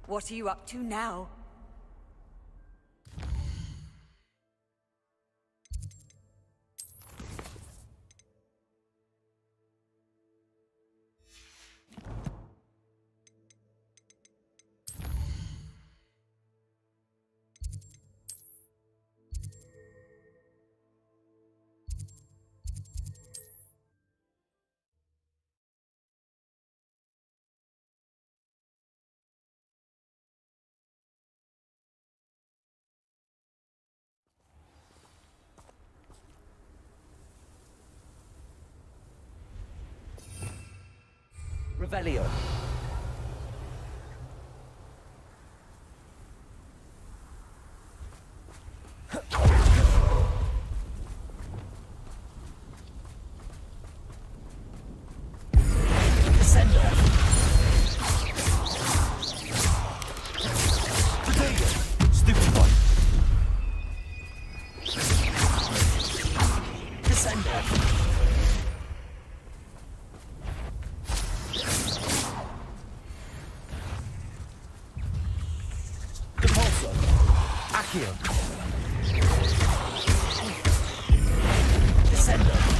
What are you up to now? Revelio. Descender. Potato. Stupid one. Descender. Descender. Descender.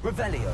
Revelio.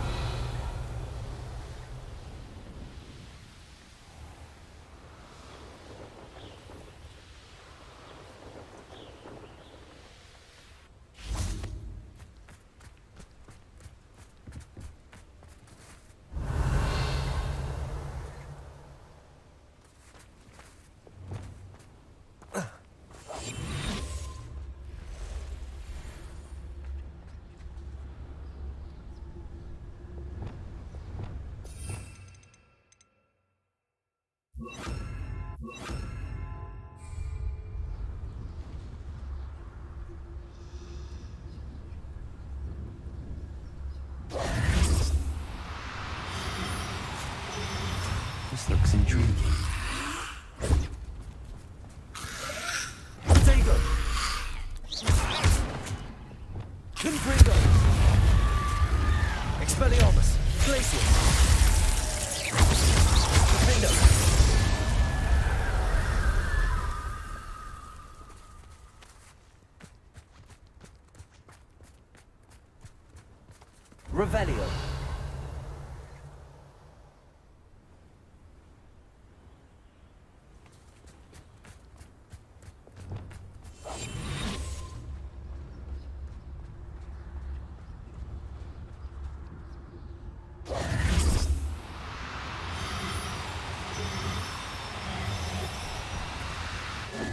This looks intriguing. Potato! Confringo! Expelliarmus! Glacius! Potato! Revelio.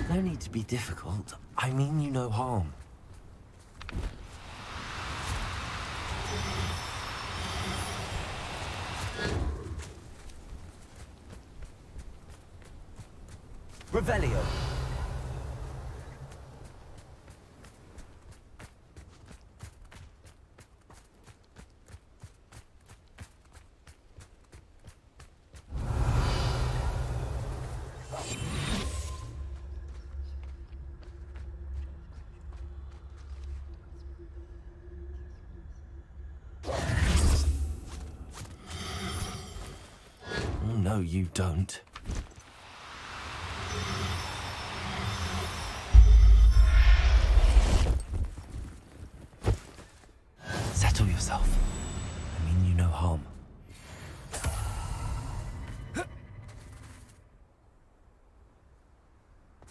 No need to be difficult. I mean you no harm. Revelio. Oh, no, you don't. Settle yourself. I mean you no harm.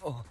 Oh.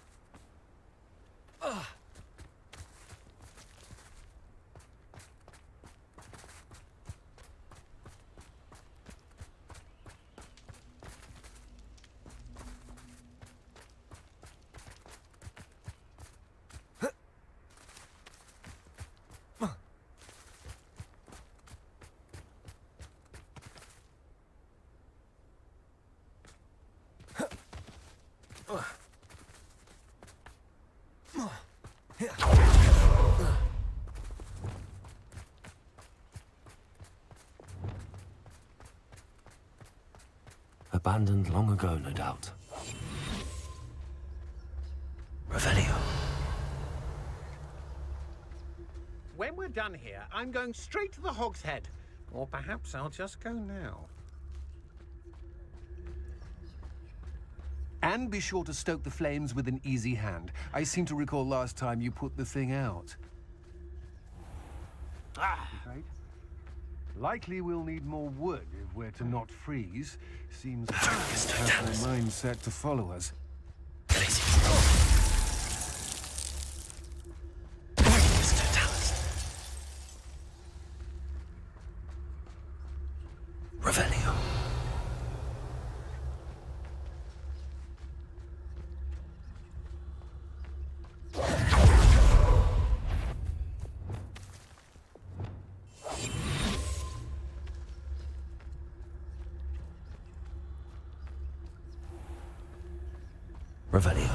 Abandoned long ago, no doubt. Revelio. When we're done here, I'm going straight to the Hog's Head. Or perhaps I'll just go now. And be sure to stoke the flames with an easy hand. I seem to recall last time you put the thing out. Right? Likely we'll need more wood if we're to not freeze. Seems like a careful mindset to follow us. Revelio. Revelio.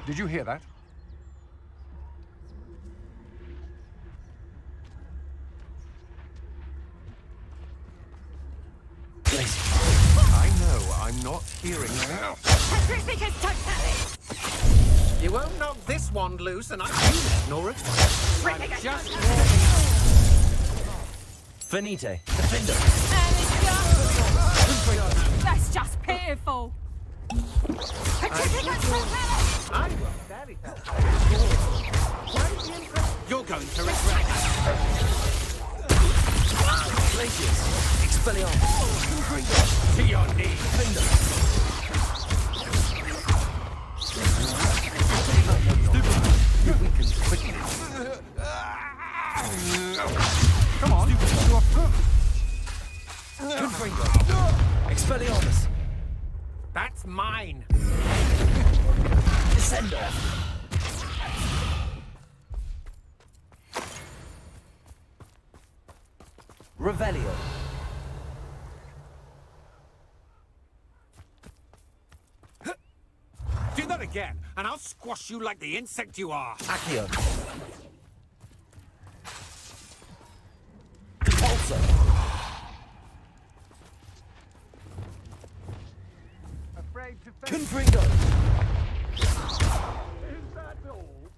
Did you hear that? I know, I'm not hearing that. You won't knock this wand loose, and I do nor it. I'm just Finite. Defender. That's just pitiful. I will very You're going to regret that. Glaciers. Expelliarmus. To your knees. Come on, you are perfect. Confringo. Expelliarmus. That's mine. Descender. Revelio. Do that again, and I'll squash you like the insect you are. Accio. Repulsor. Afraid to face. Confringo. Is that all?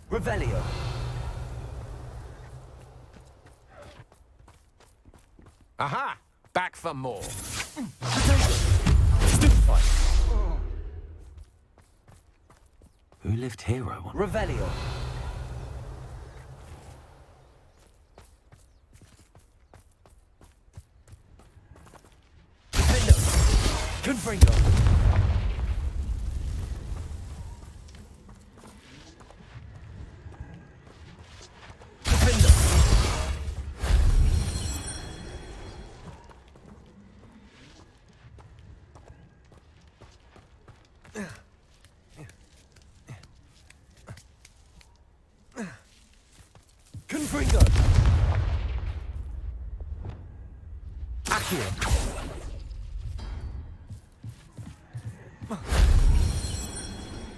Revelio. Aha! Back for more. Stupefy. Who lived here, I wonder? Revelio. Defender. Confringo. Defender. Confringo. Accio.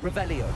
Revelio.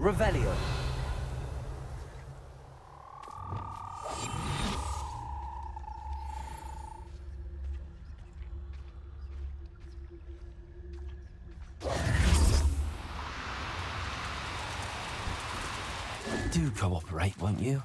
Revelio. Do cooperate, won't you?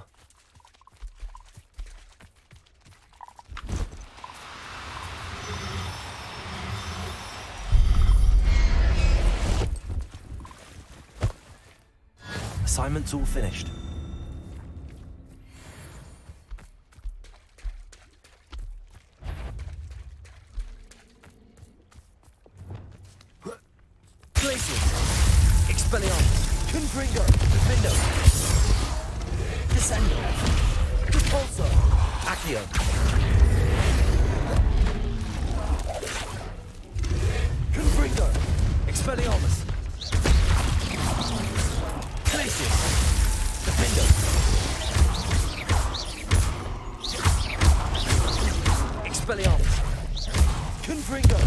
Assignment's all finished. Glacius! Expelliarmus! Confringo! Defendo! Descendo! Repulsor! Accio! Confringo! Expelliarmus! Glacius! Defendo! Expelliarmus! Confringo!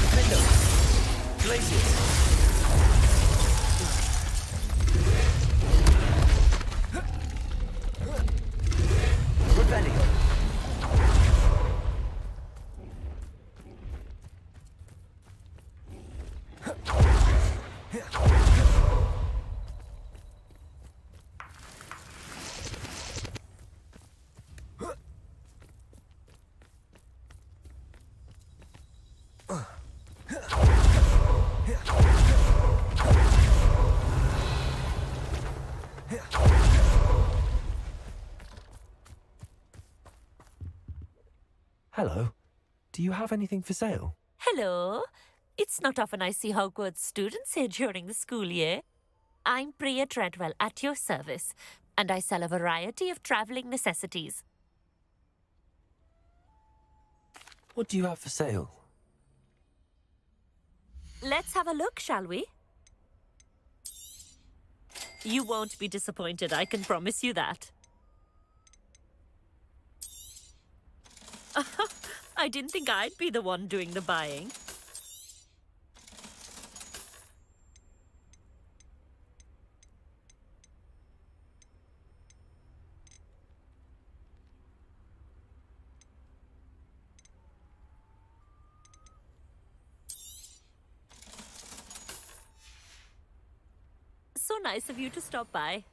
Defendo! Glacius! Revelio! Hello. Do you have anything for sale? Hello. It's not often I see Hogwarts students here during the school year. I'm Priya Treadwell at your service, and I sell a variety of travelling necessities. What do you have for sale? Let's have a look, shall we? You won't be disappointed, I can promise you that. I didn't think I'd be the one doing the buying. So nice of you to stop by.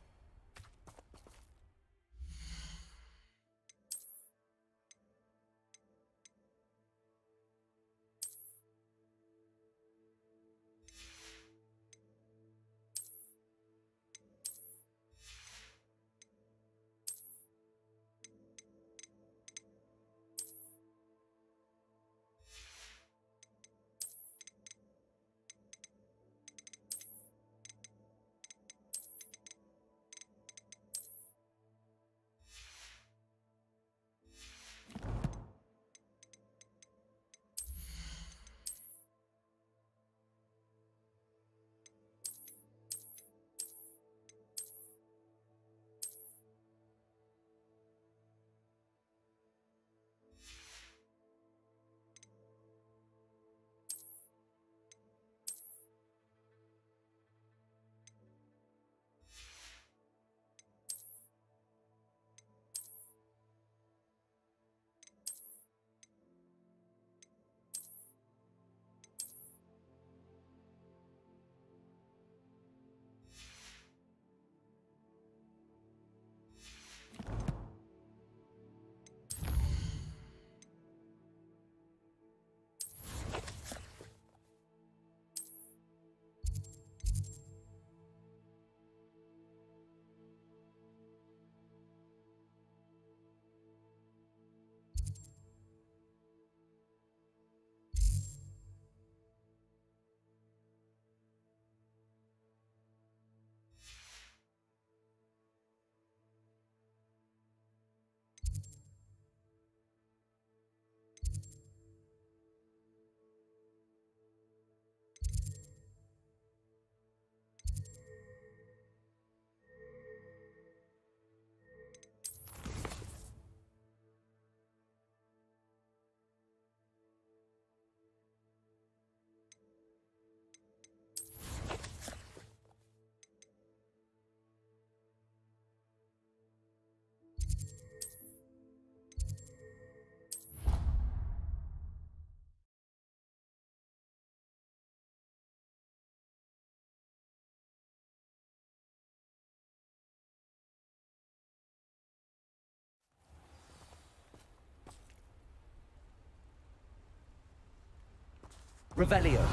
Revelio.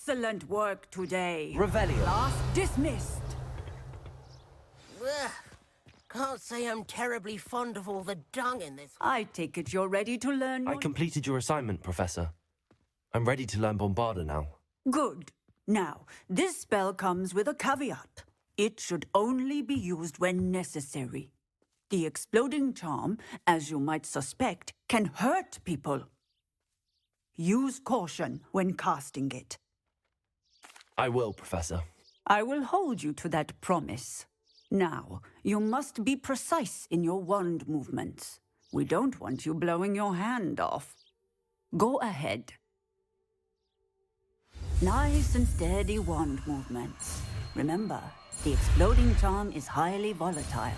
Excellent work today. Revelio. Class dismissed. Ugh. Can't say I'm terribly fond of all the dung in this. I take it you're ready to learn I your... completed your assignment, Professor. I'm ready to learn Bombarder now. Good. Now, this spell comes with a caveat. It should only be used when necessary. The exploding charm, as you might suspect, can hurt people. Use caution when casting it. I will, Professor. I will hold you to that promise. Now, you must be precise in your wand movements. We don't want you blowing your hand off. Go ahead. Nice and steady wand movements. Remember, the exploding charm is highly volatile.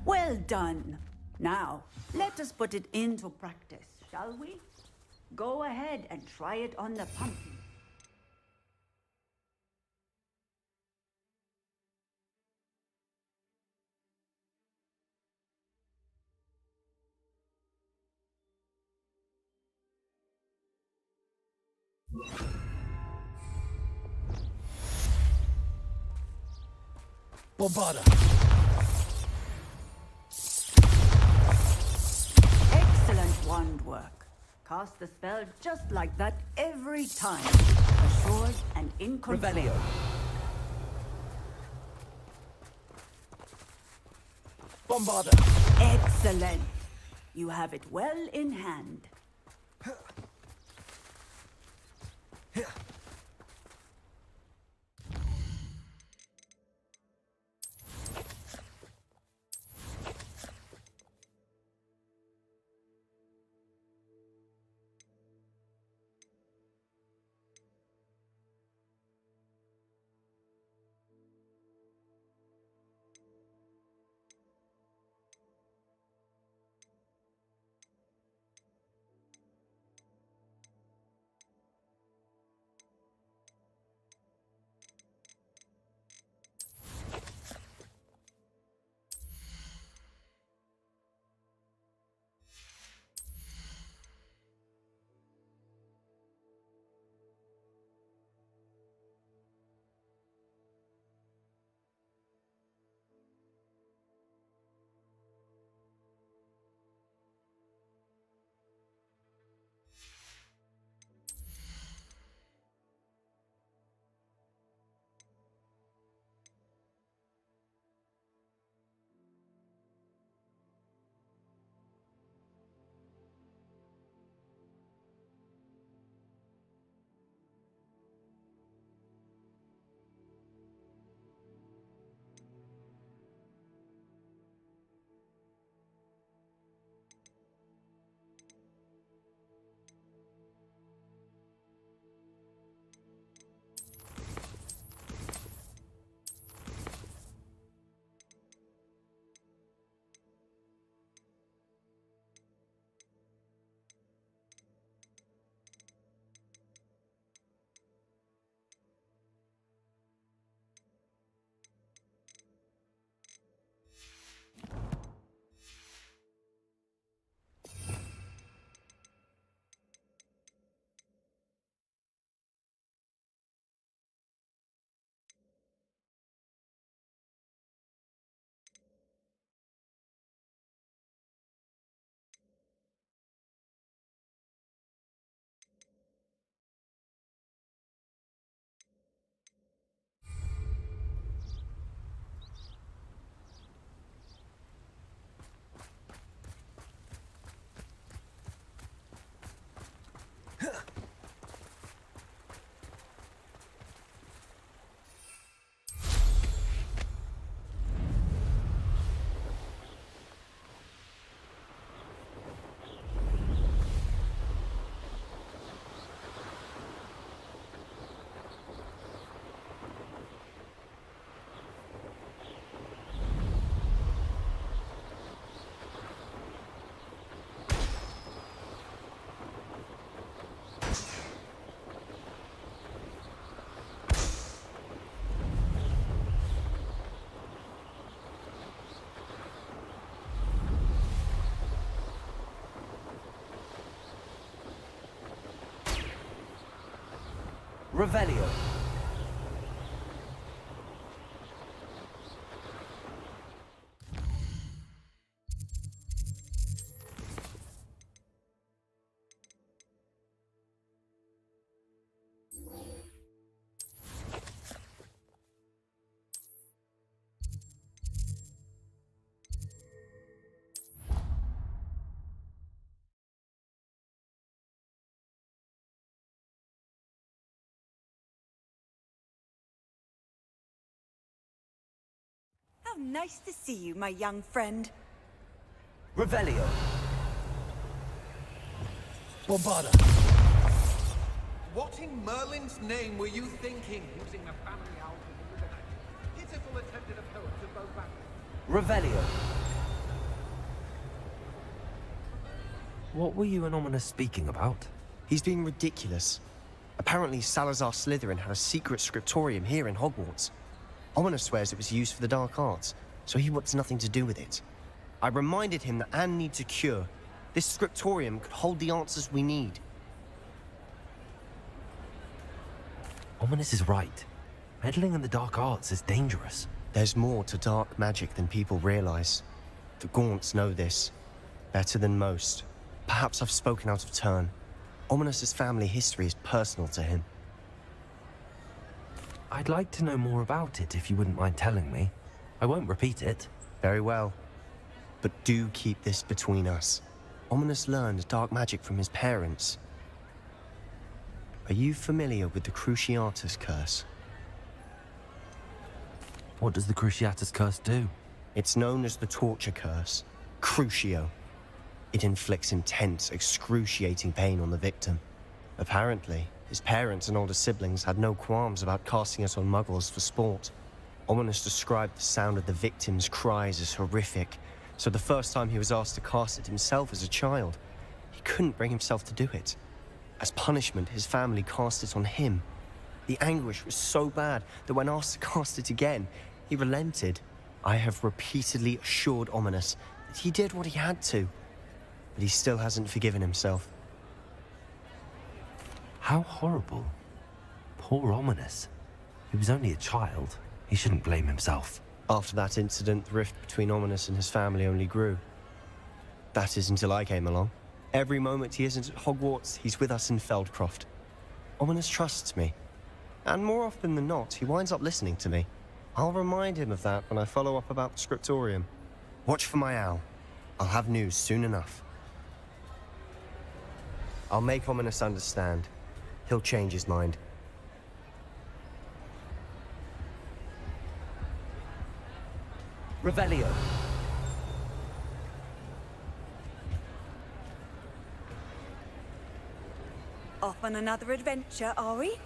Well done. Now, let us put it into practice, shall we? Go ahead and try it on the pumpkin. Bombarder. Excellent wand work. Cast the spell just like that every time. Assured and in control. Revelio. Bombarder. Excellent. You have it well in hand. Revelio. How nice to see you, my young friend. Revelio. Bombarda. What in Merlin's name were you thinking, using the family owl to deliver that pitiful attempted approach of both battles? Revelio. What were you and Ominous speaking about? He's being ridiculous. Apparently Salazar Slytherin had a secret scriptorium here in Hogwarts. Ominous swears it was used for the dark arts, so he wants nothing to do with it. I reminded him that Anne needs a cure. This scriptorium could hold the answers we need. Ominous is right. Meddling in the dark arts is dangerous. There's more to dark magic than people realize. The Gaunts know this better than most. Perhaps I've spoken out of turn. Ominous's family history is personal to him. I'd like to know more about it if you wouldn't mind telling me. I won't repeat it. Very well. But do keep this between us. Ominous learned dark magic from his parents. Are you familiar with the Cruciatus Curse? What does the Cruciatus Curse do? It's known as the Torture Curse. Crucio. It inflicts intense, excruciating pain on the victim. Apparently, his parents and older siblings had no qualms about casting it on muggles for sport. Ominous described the sound of the victim's cries as horrific, so the first time he was asked to cast it himself as a child, he couldn't bring himself to do it. As punishment, his family cast it on him. The anguish was so bad that when asked to cast it again, he relented. I have repeatedly assured Ominous that he did what he had to, but he still hasn't forgiven himself. How horrible. Poor Ominous. He was only a child. He shouldn't blame himself. After that incident, the rift between Ominous and his family only grew. That is until I came along. Every moment he isn't at Hogwarts, he's with us in Feldcroft. Ominous trusts me. And more often than not, he winds up listening to me. I'll remind him of that when I follow up about the scriptorium. Watch for my owl. I'll have news soon enough. I'll make Ominous understand. He'll change his mind. Revelio. Off on another adventure, are we?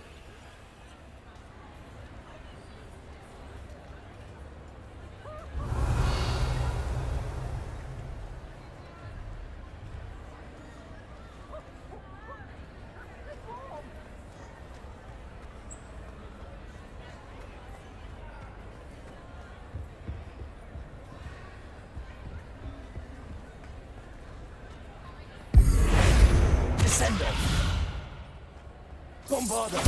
Descendo. Bombarda.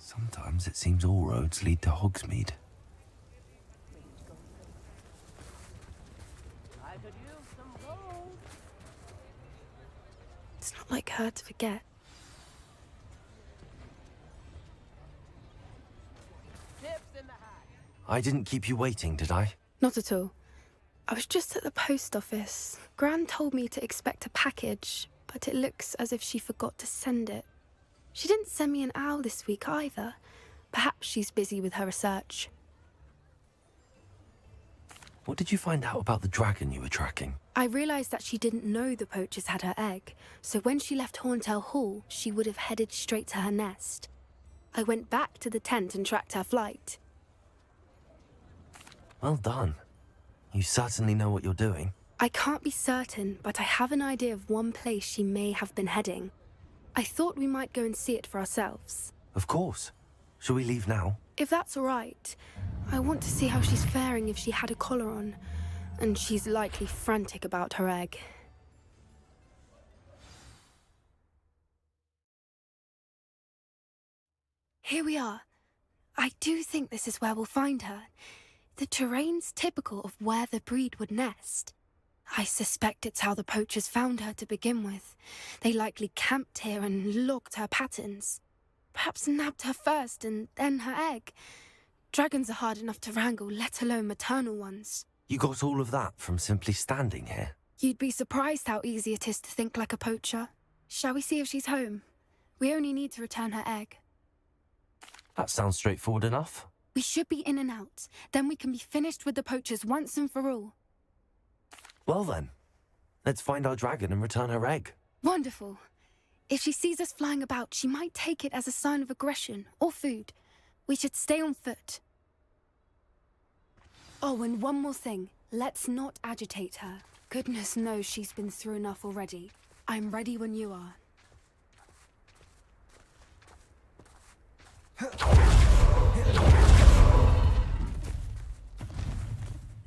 Sometimes it seems all roads lead to Hogsmeade. It's not like her to forget. I didn't keep you waiting, did I? Not at all. I was just at the post office. Gran told me to expect a package, but it looks as if she forgot to send it. She didn't send me an owl this week either. Perhaps she's busy with her research. What did you find out about the dragon you were tracking? I realized that she didn't know the poachers had her egg, so when she left Horntail Hall, she would have headed straight to her nest. I went back to the tent and tracked her flight. Well done. You certainly know what you're doing. I can't be certain, but I have an idea of one place she may have been heading. I thought we might go and see it for ourselves. Of course. Shall we leave now? If that's all right, I want to see how she's faring if she had a collar on, and she's likely frantic about her egg. Here we are. I do think this is where we'll find her. The terrain's typical of where the breed would nest. I suspect it's how the poachers found her to begin with. They likely camped here and logged her patterns. Perhaps nabbed her first and then her egg. Dragons are hard enough to wrangle, let alone maternal ones. You got all of that from simply standing here? You'd be surprised how easy it is to think like a poacher. Shall we see if she's home? We only need to return her egg. That sounds straightforward enough. We should be in and out. Then we can be finished with the poachers once and for all. Well then, let's find our dragon and return her egg. Wonderful. If she sees us flying about, she might take it as a sign of aggression or food. We should stay on foot. Oh, and one more thing. Let's not agitate her. Goodness knows she's been through enough already. I'm ready when you are.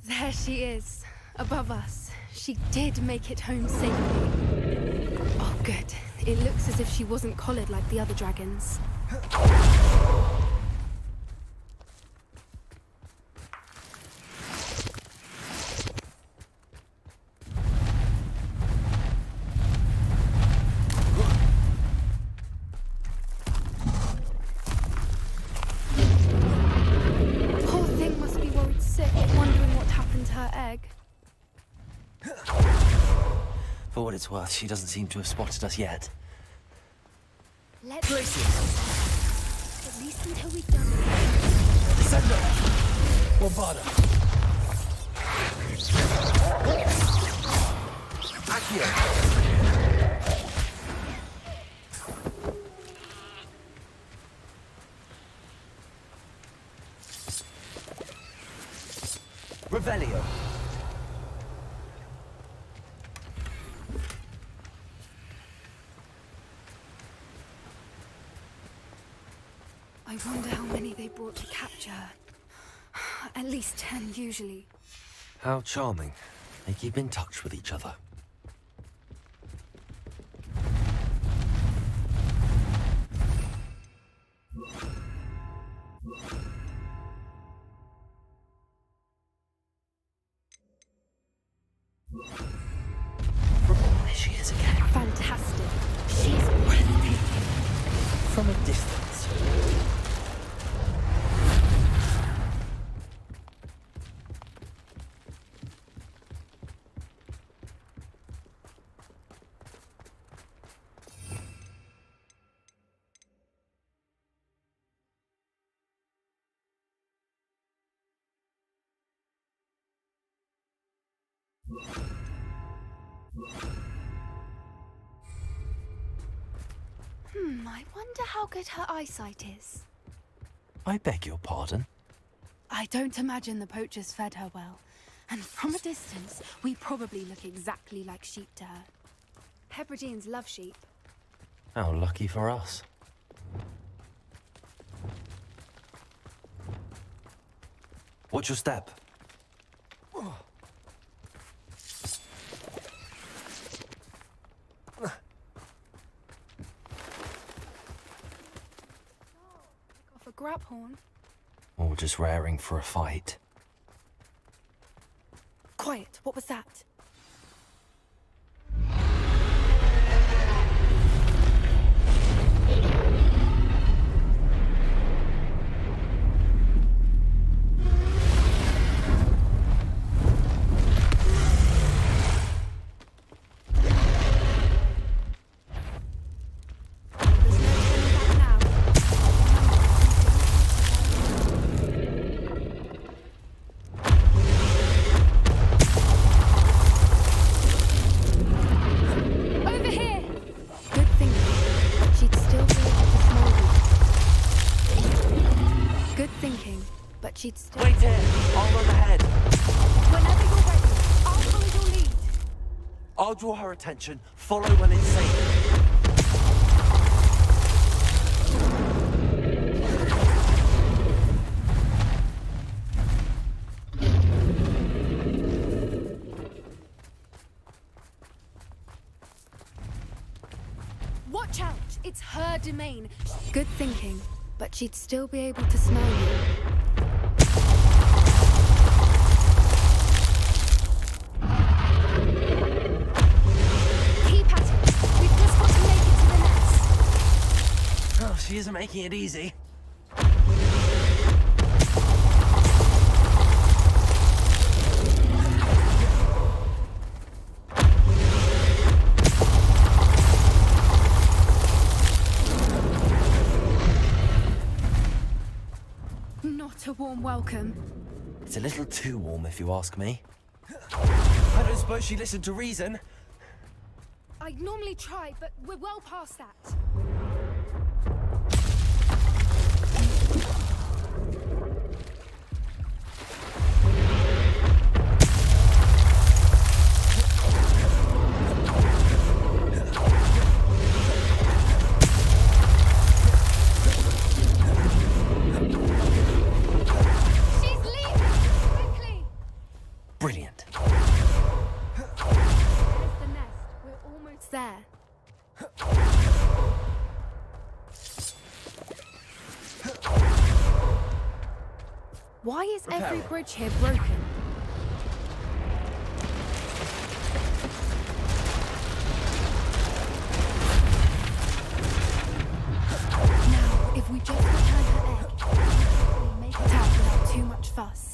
There she is, above us. She did make it home safely. Oh, good. It looks as if she wasn't collared like the other dragons. Poor thing must be worried sick, wondering what happened to her egg. For what it's worth, she doesn't seem to have spotted us yet. Let's at least until we've done it. Descender! Bombarda! Accio! Revelio! I wonder how many they brought to capture her. At least 10, usually. How charming. They keep in touch with each other. There she is again. Fantastic. She's breathtaking. From a distance. I wonder how good her eyesight is. I beg your pardon? I don't imagine the poachers fed her well. And from a distance, we probably look exactly like sheep to her. Hebrideans love sheep. How lucky for us. Watch your step. Off a grab horn. Or just raring for a fight. Quiet, what was that? I'll draw her attention. Follow when it's safe. Watch out! It's her domain. Good thinking, but she'd still be able to smell you. Keep at it. We've just got to make it to the nest. Oh, she isn't making it easy. Not a warm welcome. It's a little too warm, if you ask me. I don't suppose she listened to reason. I normally try, but we're well past that. She's leaving! Quickly! Brilliant. There's the nest. We're almost there. Why is every bridge here broken? Now, if we just return her egg, we make it out without too much fuss.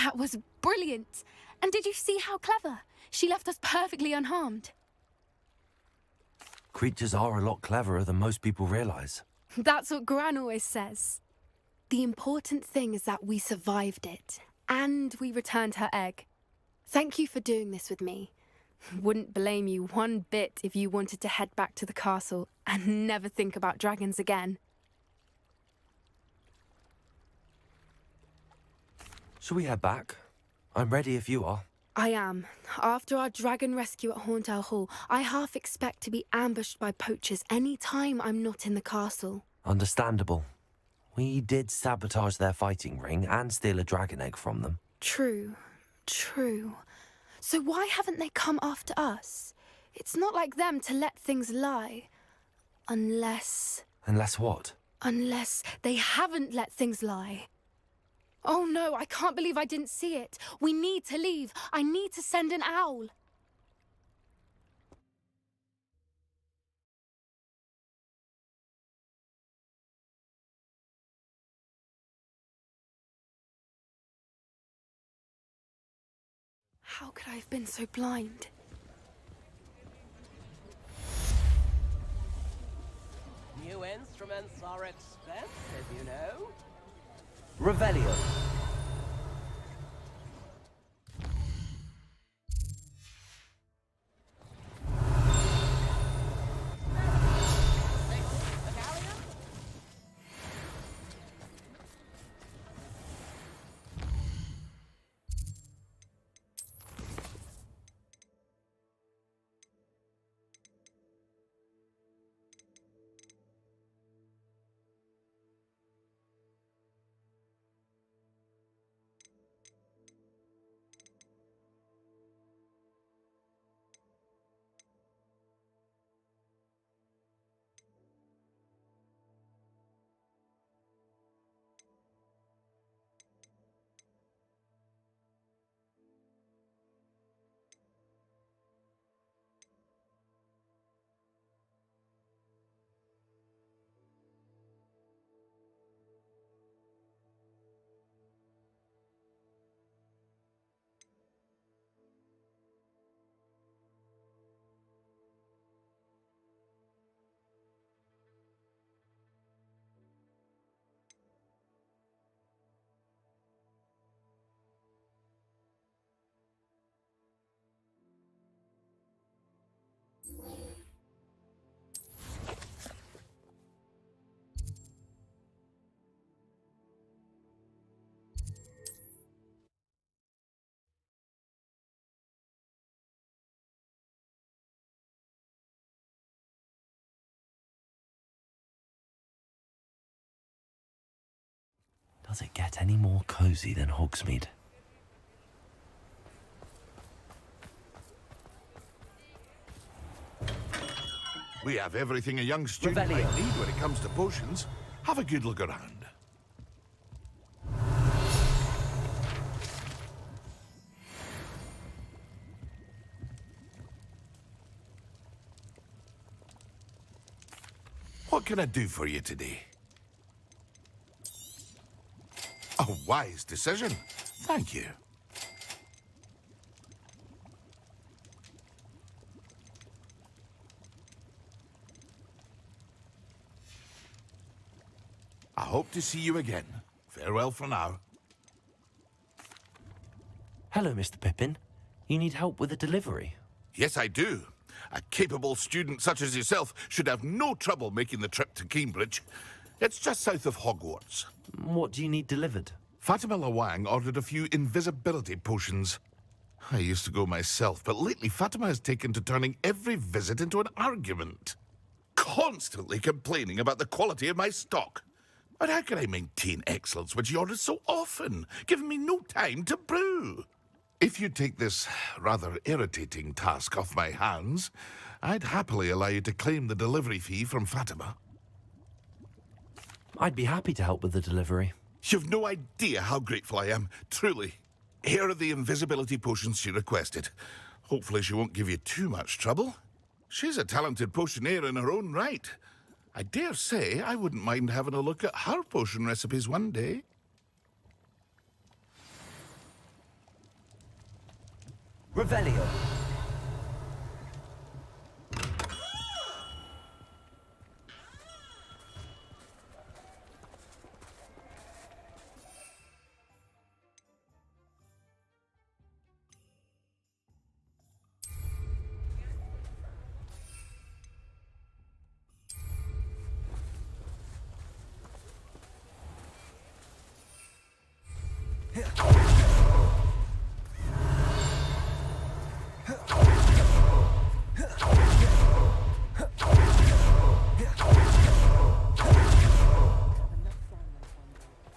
That was brilliant! And did you see how clever? She left us perfectly unharmed. Creatures are a lot cleverer than most people realize. That's what Gran always says. The important thing is that we survived it, and we returned her egg. Thank you for doing this with me. Wouldn't blame you one bit if you wanted to head back to the castle and never think about dragons again. Shall we head back? I'm ready if you are. I am. After our dragon rescue at Hauntow Hall, I half expect to be ambushed by poachers any time I'm not in the castle. Understandable. We did sabotage their fighting ring and steal a dragon egg from them. True. True. So why haven't they come after us? It's not like them to let things lie. Unless what? Unless they haven't let things lie. Oh no, I can't believe I didn't see it. We need to leave. I need to send an owl. How could I have been so blind? New instruments are expensive, you know. Revelio. Does it get any more cozy than Hogsmeade? We have everything a young student might need when it comes to potions. Have a good look around. What can I do for you today? A wise decision. Thank you. I hope to see you again. Farewell for now. Hello, Mr. Pippin. You need help with a delivery? Yes, I do. A capable student such as yourself should have no trouble making the trip to Cambridge. It's just south of Hogwarts. What do you need delivered? Fatima Lawang ordered a few invisibility potions. I used to go myself, but lately Fatima has taken to turning every visit into an argument. Constantly complaining about the quality of my stock. But how can I maintain excellence when she orders so often, giving me no time to brew? If you take this rather irritating task off my hands, I'd happily allow you to claim the delivery fee from Fatima. I'd be happy to help with the delivery. You've no idea how grateful I am, truly. Here are the invisibility potions she requested. Hopefully she won't give you too much trouble. She's a talented potioneer in her own right. I dare say I wouldn't mind having a look at her potion recipes one day. Revelio.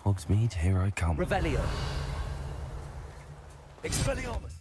Hogsmeade, here I come. Revelio. Expelliarmus.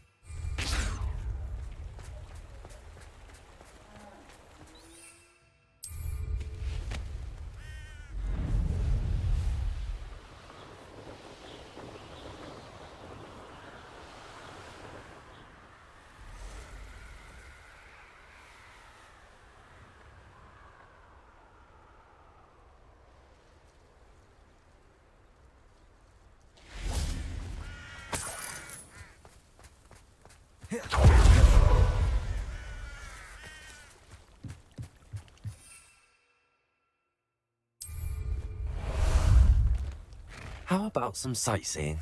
How about some sightseeing?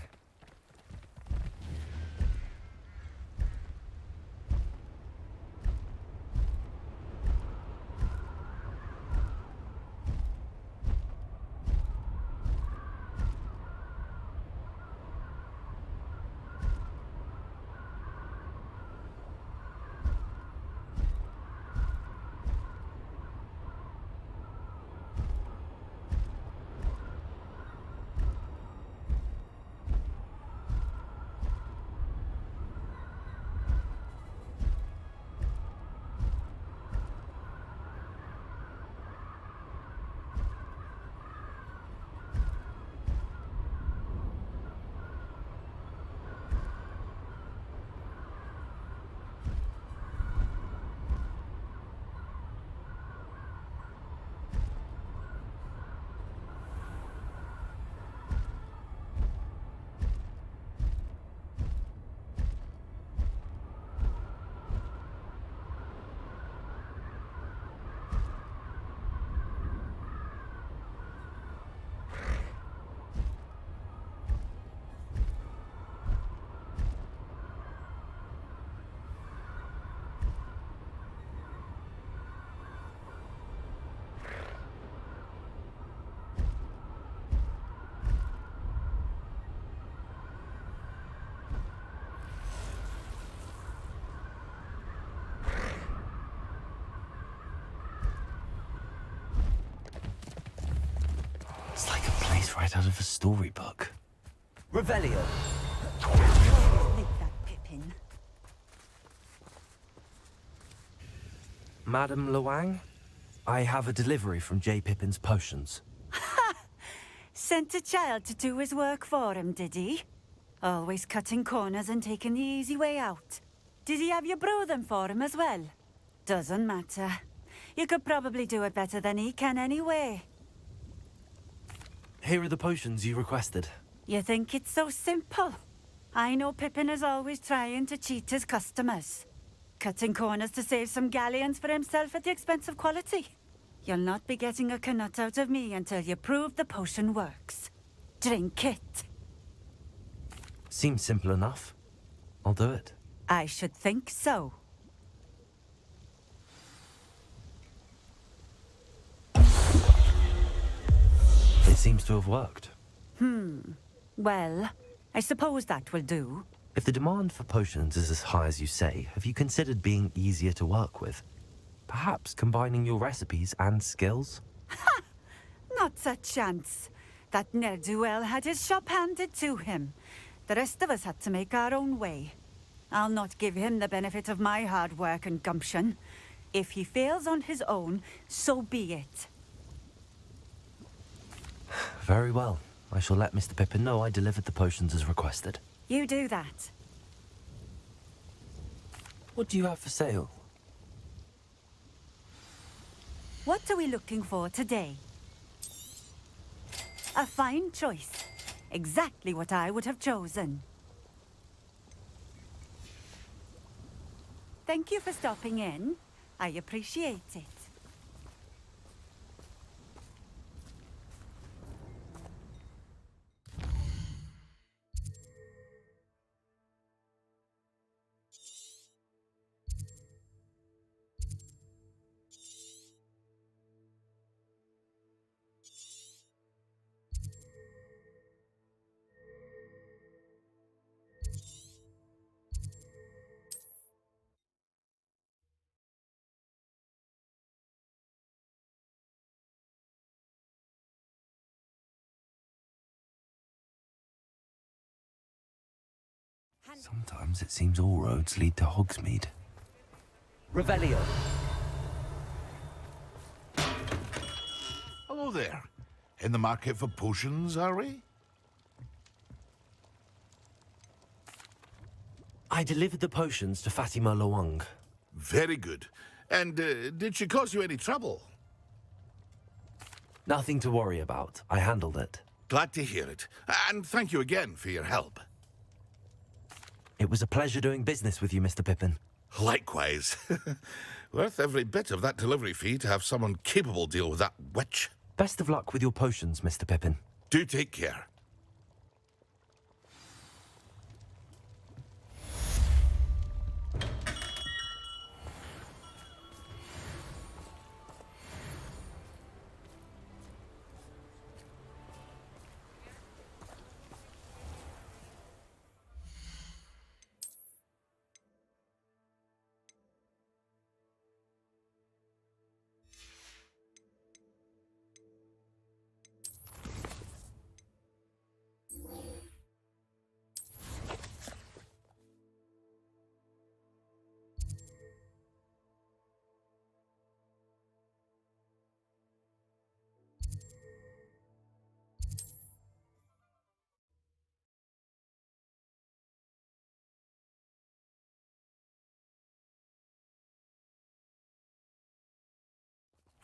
right out of a storybook. Revelio. Take that, Pippin. Madame Luang, I have a delivery from J. Pippin's Potions. Sent a child to do his work for him, did he? Always cutting corners and taking the easy way out. Did he have you brew them for him as well? Doesn't matter. You could probably do it better than he can anyway. Here are the potions you requested. You think it's so simple? I know Pippin is always trying to cheat his customers. Cutting corners to save some galleons for himself at the expense of quality. You'll not be getting a canut out of me until you prove the potion works. Drink it. Seems simple enough. I'll do it. I should think so. It seems to have worked. Well, I suppose that will do. If the demand for potions is as high as you say, have you considered being easier to work with? Perhaps combining your recipes and skills? Not a chance. That ne'er-do-well had his shop handed to him. The rest of us had to make our own way. I'll not give him the benefit of my hard work and gumption. If he fails on his own, so be it. Very well. I shall let Mr. Pippin know I delivered the potions as requested. You do that. What do you have for sale? What are we looking for today? A fine choice. Exactly what I would have chosen. Thank you for stopping in. I appreciate it. Sometimes it seems all roads lead to Hogsmeade. Revelio. Hello there. In the market for potions, are we? I delivered the potions to Fatima Luang. Very good. And did she cause you any trouble? Nothing to worry about. I handled it. Glad to hear it. And thank you again for your help. It was a pleasure doing business with you, Mr. Pippin. Likewise. Worth every bit of that delivery fee to have someone capable deal with that witch. Best of luck with your potions, Mr. Pippin. Do take care.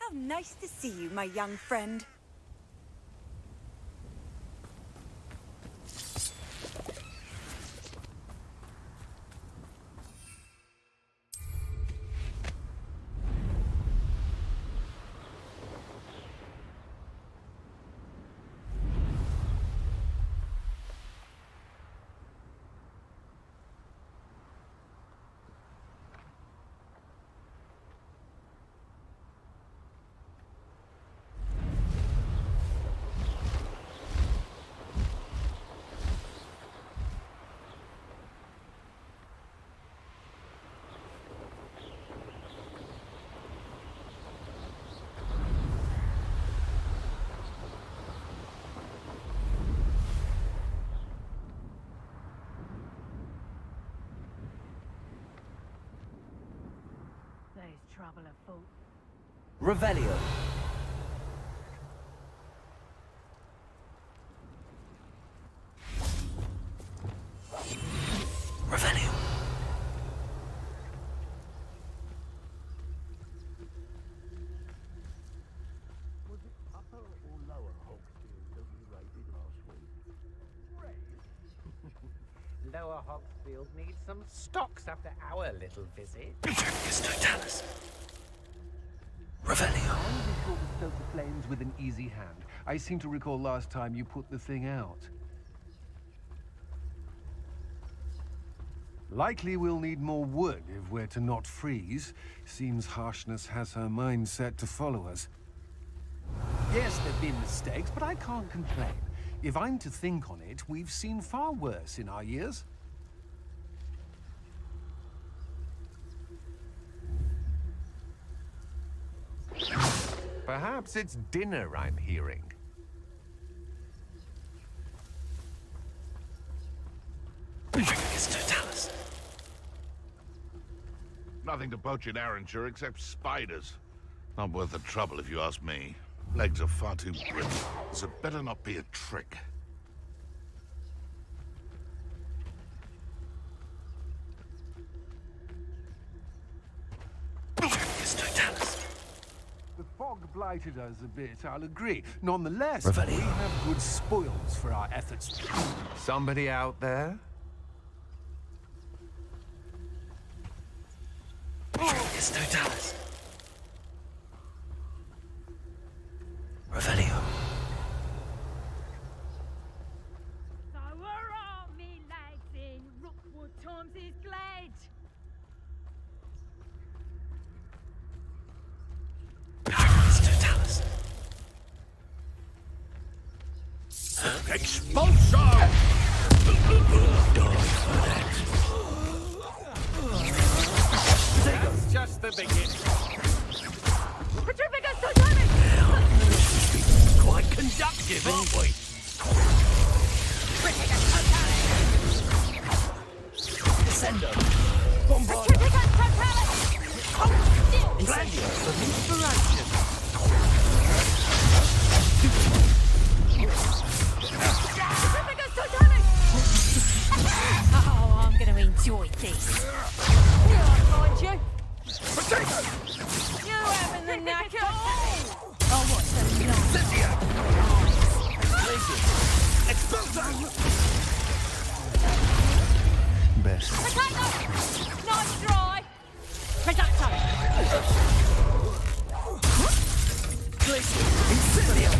How nice to see you, my young friend. trouble afoot. Revelio. Revelio. Was it upper or lower Hogsfield that we raided last week? Lower Hogsfield needs some stocks after our little visit. Totalis. Revelio. How is it sure to stoke the flames with an easy hand? I seem to recall last time you put the thing out. Likely we'll need more wood if we're to not freeze. Seems harshness has her mind set to follow us. Yes, there've been mistakes, but I can't complain. If I'm to think on it, we've seen far worse in our years. Perhaps it's dinner I'm hearing. Totalis. Nothing to poach in Arranture except spiders. Not worth the trouble if you ask me. Legs are far too brittle. This had better not be a trick. Totalis. The fog blighted us a bit, I'll agree. Nonetheless, Revelio. we have good spoils for our efforts. Somebody out there? Totalis. Revelio. So we're all me lads in Rookwood Times is glad. Totalis. Expulsion! That's just the beginning. Petrificus Titanic! Quite conductive, aren't we? Descendo. Bombarda. Petrificus Titanic! Incendio for inspiration. Petrificus Titanic! Oh, I'm gonna enjoy this. Here I find you. You having the knack at all? Oh, what's the Best. Potato! Nice try! Potato! Incendio.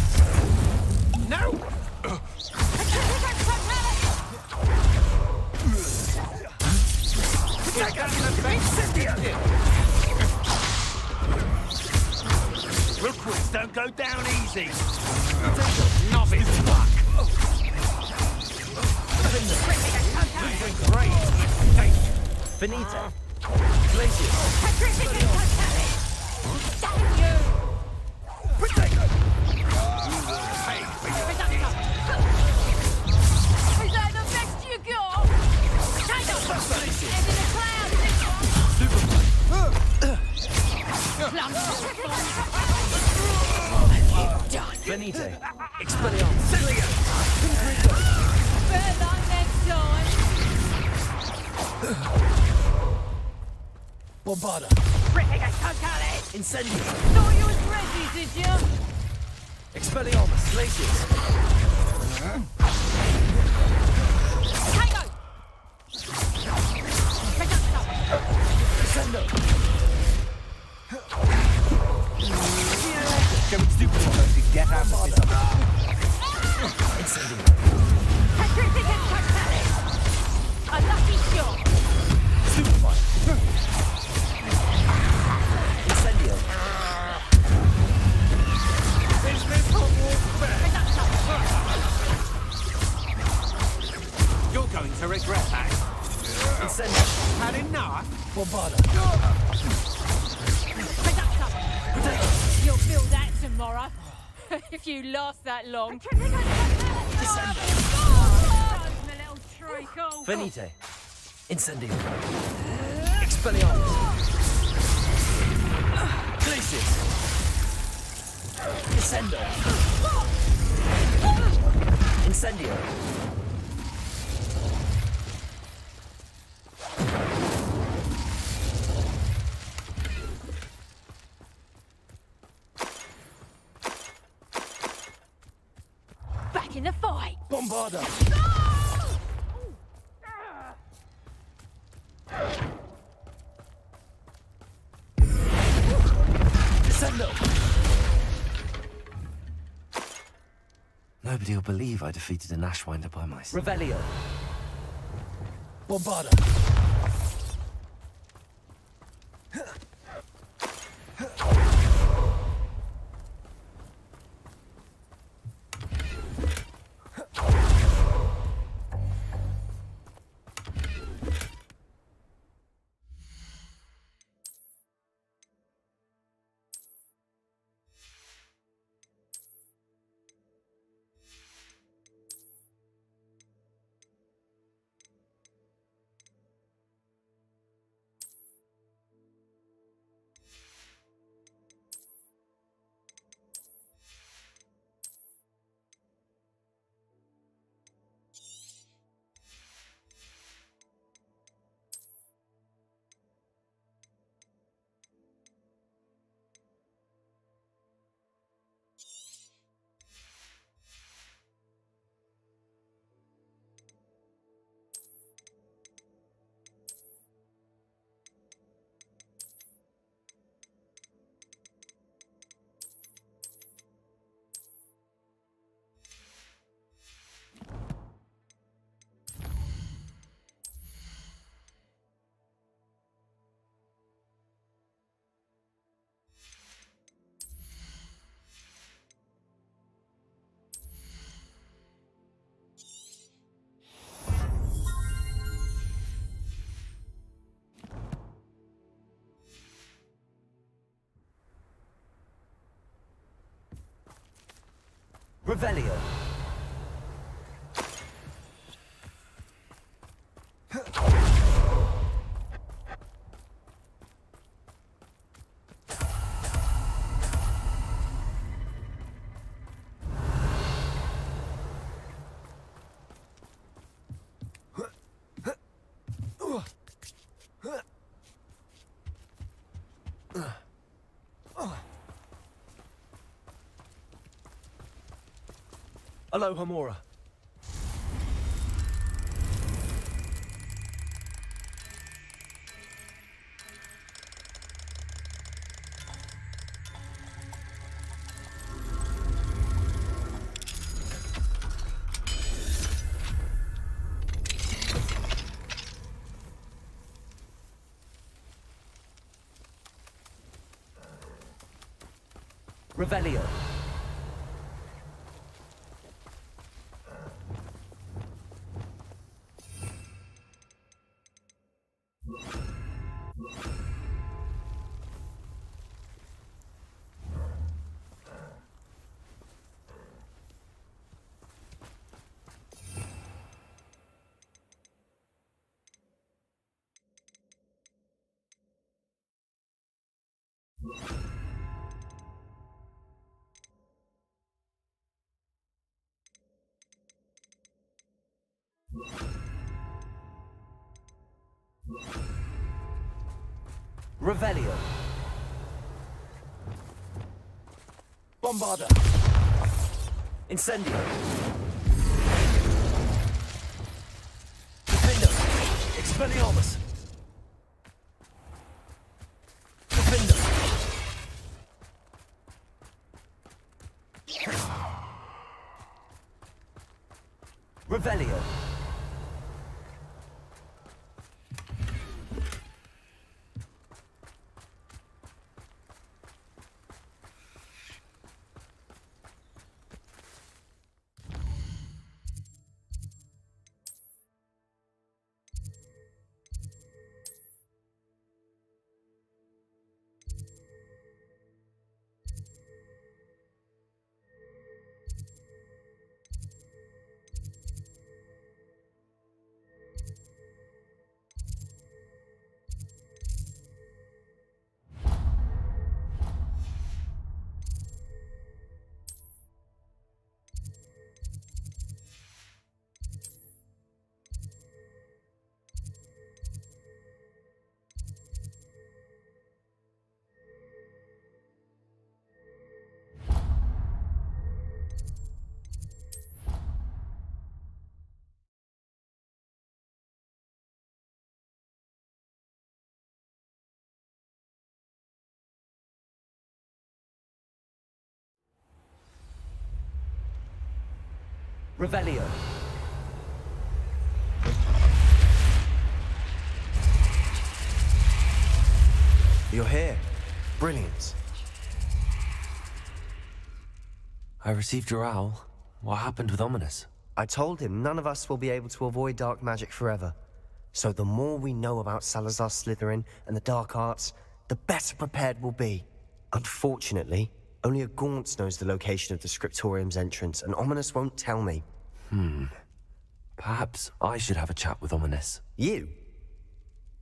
No! Take that in the face! Rookwoods don't go down easy. Novice luck! Great. Finita. Glacius. Damn you! Is that the best you got? Potato! Head in the clouds, this one! Done. Venite. Expelliarmus. Better luck next time. Bombarda. Incendio. Thought you was ready, did you? Expelliarmus. Glacius. Potato! Descendo. Going stupid to get out of this. Incendio. A lucky shot. Superfire. Incendio. You're going to regret that. Incendio. Had enough? Bombarda. You'll feel that tomorrow. If you last that long. Venite. Incendio. Expelliarmus. Incendio! Incendio! Back in the fight! Bombarda! Descendo! Nobody will believe I defeated an Ashwinder by myself. Revelio! Bombarda! Revelio! Aloha Mora. Revelio. Revelio. Bombarda. Incendio. Defender. Expelliarmus. Defender. Revelio. Revelio. You're here. Brilliant. I received your owl. What happened with Ominous? I told him none of us will be able to avoid dark magic forever. So the more we know about Salazar Slytherin and the dark arts, the better prepared we'll be. Unfortunately, only a Gaunt's knows the location of the Scriptorium's entrance, and Ominous won't tell me. Perhaps I should have a chat with Ominous. You?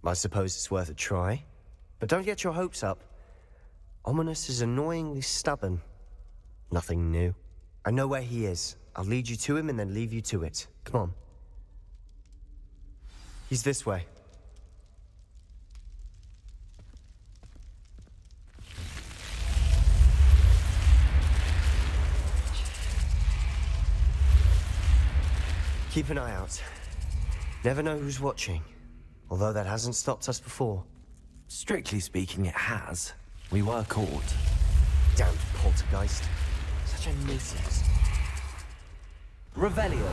I suppose it's worth a try. But don't get your hopes up. Ominous is annoyingly stubborn. Nothing new. I know where he is. I'll lead you to him and then leave you to it. Come on. He's this way. Keep an eye out. Never know who's watching. Although that hasn't stopped us before. Strictly speaking, it has. We were caught. Damned poltergeist. Such a nuisance. Revelio.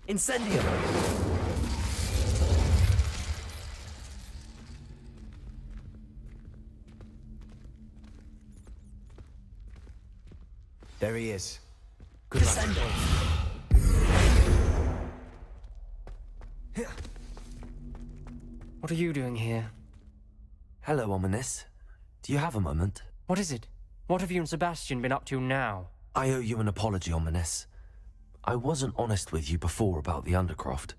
Incendio. There he is. Good luck. What are you doing here? Hello, Ominous. Do you have a moment? What is it? What have you and Sebastian been up to now? I owe you an apology, Ominous. I wasn't honest with you before about the Undercroft.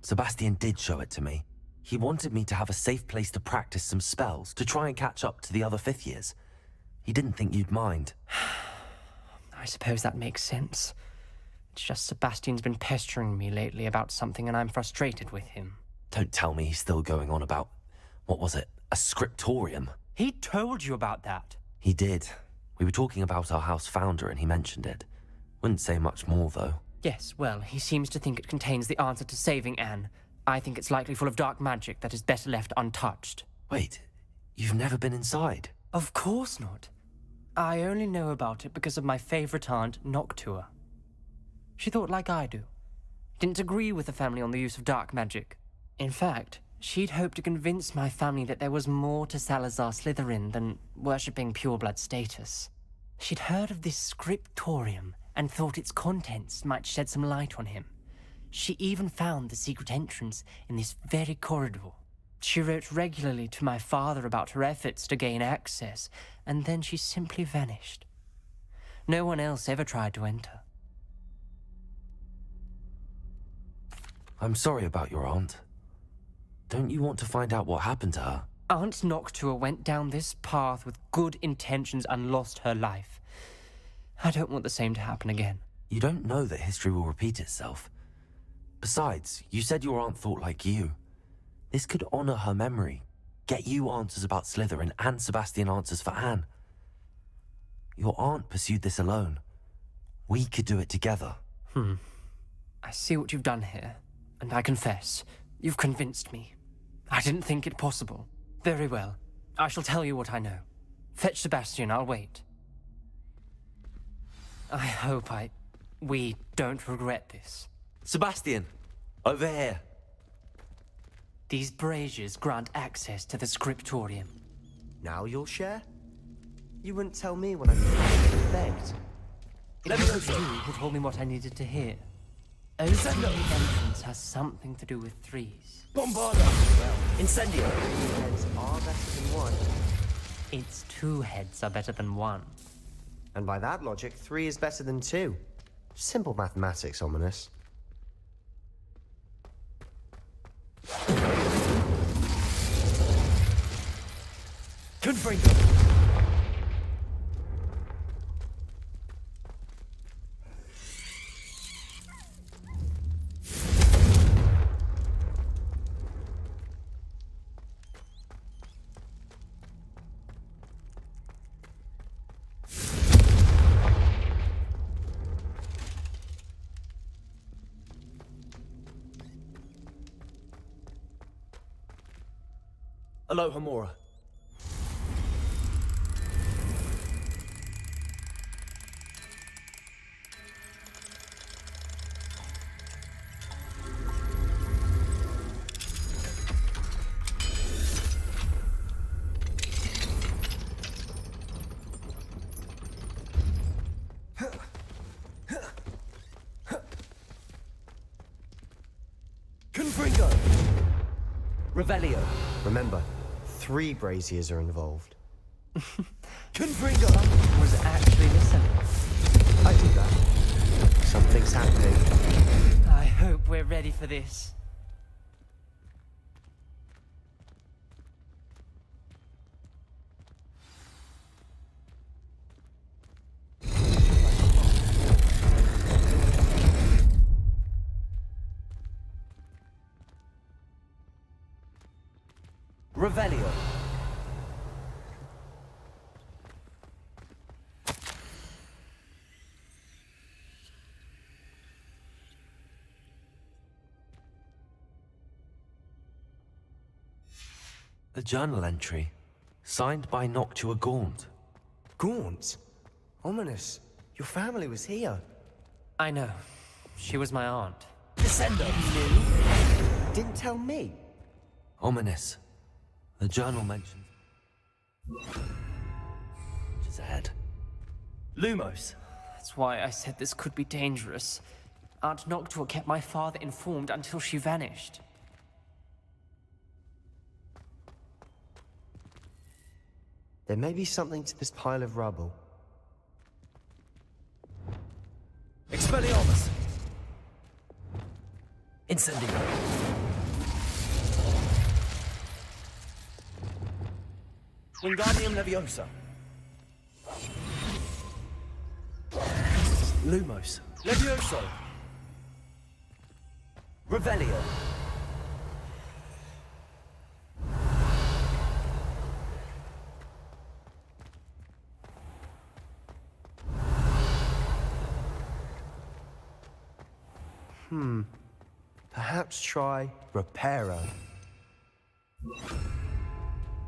Sebastian did show it to me. He wanted me to have a safe place to practice some spells, to try and catch up to the other 5th years. He didn't think you'd mind. I suppose that makes sense. It's just Sebastian's been pestering me lately about something and I'm frustrated with him. Don't tell me he's still going on about, what was it, a scriptorium? He told you about that. He did. We were talking about our house founder and he mentioned it. Wouldn't say much more, though. Yes, well, he seems to think it contains the answer to saving Anne. I think it's likely full of dark magic that is better left untouched. Wait, you've never been inside? Of course not. I only know about it because of my favorite aunt, Noctua. She thought like I do. Didn't agree with the family on the use of dark magic. In fact, she'd hoped to convince my family that there was more to Salazar Slytherin than worshipping pureblood status. She'd heard of this scriptorium and thought its contents might shed some light on him. She even found the secret entrance in this very corridor. She wrote regularly to my father about her efforts to gain access, and then she simply vanished. No one else ever tried to enter. I'm sorry about your aunt. Don't you want to find out what happened to her? Aunt Noctua went down this path with good intentions and lost her life. I don't want the same to happen again. You don't know that history will repeat itself. Besides, you said your aunt thought like you. This could honor her memory, get you answers about Slytherin and Sebastian answers for Anne. Your aunt pursued this alone. We could do it together. I see what you've done here, and I confess, you've convinced me. I didn't think it possible. Very well. I shall tell you what I know. Fetch Sebastian, I'll wait. I hope we don't regret this. Sebastian, over here. These braziers grant access to the scriptorium. Now you'll share? You wouldn't tell me what I begged. It was you who told me what I needed to hear. Opening the entrance has something to do with threes. Bombarda. Well, Incendio. Heads are better than one. Its 2 heads are better than 1. And by that logic, 3 is better than 2. Simple mathematics, Ominous. Confringo. Alohomora. Confringo! Revelio. Remember, 3 braziers are involved. Confringo! Was actually listening. I do that. Something's happening. I hope we're ready for this. Revelio. A journal entry, signed by Noctua Gaunt. Gaunt? Ominous. Your family was here. I know. She was my aunt. Descendo. Didn't tell me. Ominous. The journal mentions... Just ahead. Lumos. That's why I said this could be dangerous. Aunt Noctua kept my father informed until she vanished. There may be something to this pile of rubble. Expelliarmus. Incendio. Wingardium Leviosa. Lumos. Levioso. Revelio. Perhaps try Reparo.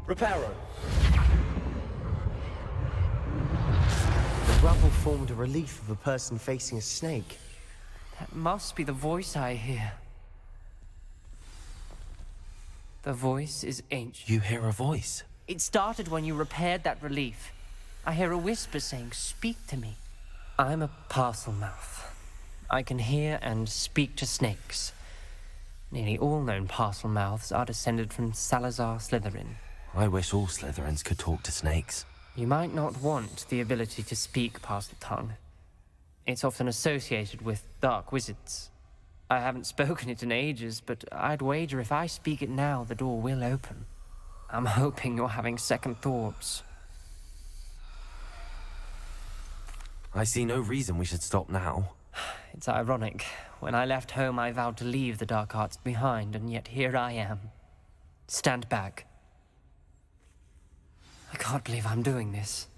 Reparo. The rubble formed a relief of a person facing a snake. That must be the voice I hear. The voice is ancient. You hear a voice? It started when you repaired that relief. I hear a whisper saying, "Speak to me." I'm a parcel mouth. I can hear and speak to snakes. Nearly all known parcel mouths are descended from Salazar Slytherin. I wish all Slytherins could talk to snakes. You might not want the ability to speak parcel tongue. It's often associated with dark wizards. I haven't spoken it in ages, but I'd wager if I speak it now, the door will open. I'm hoping you're having second thoughts. I see no reason we should stop now. It's ironic. When I left home, I vowed to leave the dark arts behind, and yet here I am. Stand back. I can't believe I'm doing this.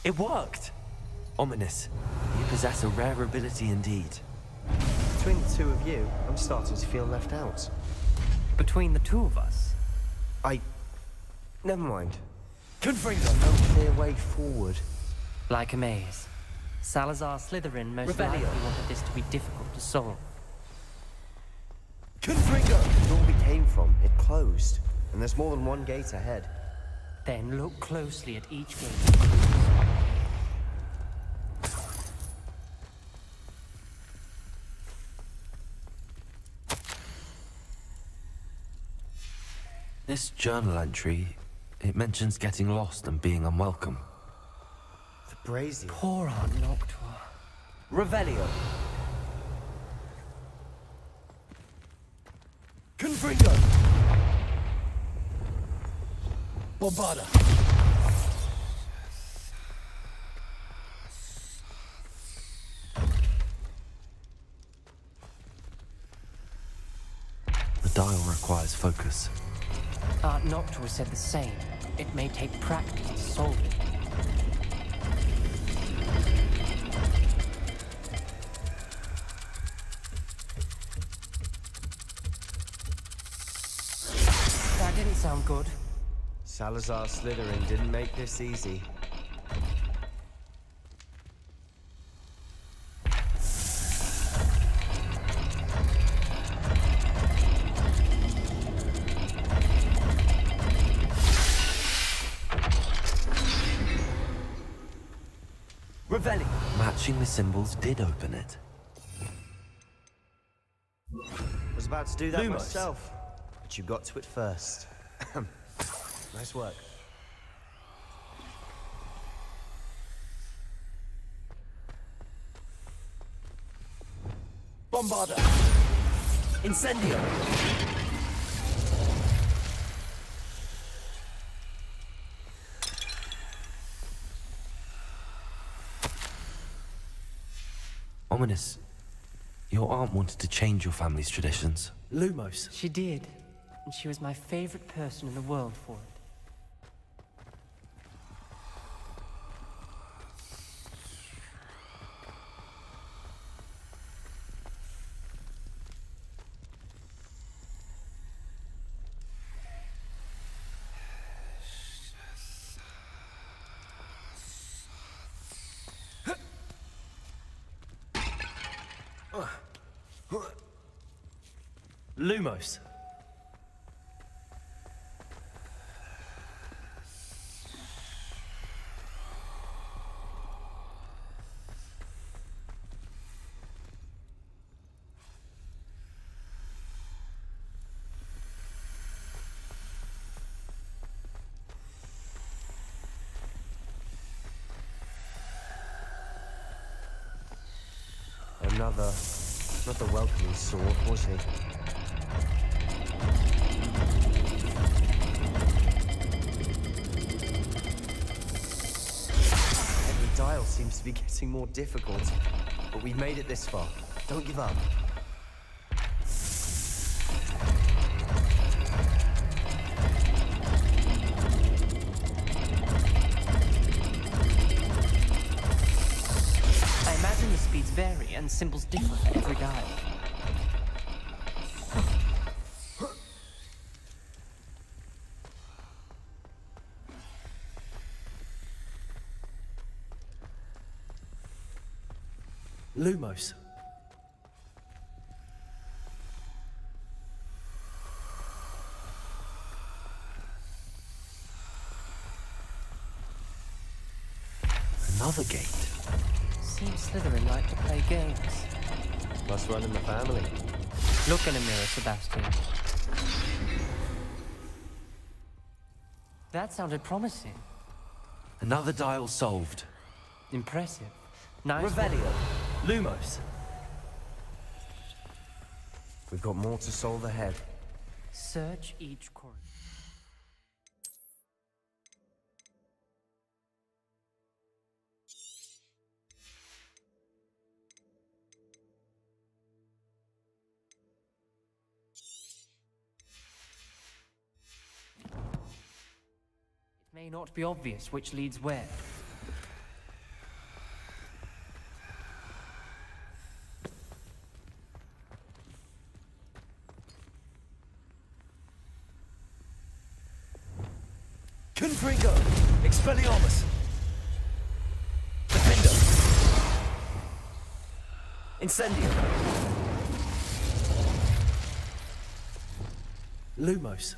It worked! Ominous. You possess a rare ability indeed. Between the two of you, I'm starting to feel left out. Between the two of us? Never mind. Confringo. No clear way forward. Like a maze. Salazar Slytherin most Revelio. likely wanted this to be difficult to solve. Confringo. The door we came from, it closed. And there's more than one gate ahead. Then look closely at each gate. This journal entry, it mentions getting lost and being unwelcome. The brazier. Poor Aunt Noctua. Revelio. Confringo. Bombarda. The dial requires focus. Aunt Noctua said the same. It may take practice to solve it. thank God. Salazar Slytherin didn't make this easy. Revelli. Matching the symbols did open it. Was about to do that Lumos. myself, but you got to it first. Nice work. Bombarda. Incendio. Ominous. Your aunt wanted to change your family's traditions. Lumos. She did, and she was my favorite person in the world for it. Lumos. Another, not the welcoming sort, was he? Every dial seems to be getting more difficult, but we've made it this far. Don't give up. I imagine the speeds vary and symbols differ for every dial. Lumos. Another gate. Seems Slytherin like to play games. Must run in the family. Look in a mirror, Sebastian. That sounded promising. Another dial solved. Impressive. Nice. Revelio. Lumos. We've got more to solve ahead. Search each corridor. It may not be obvious which leads where. Confringo. Expelliarmus. Defender. Incendio. Lumos.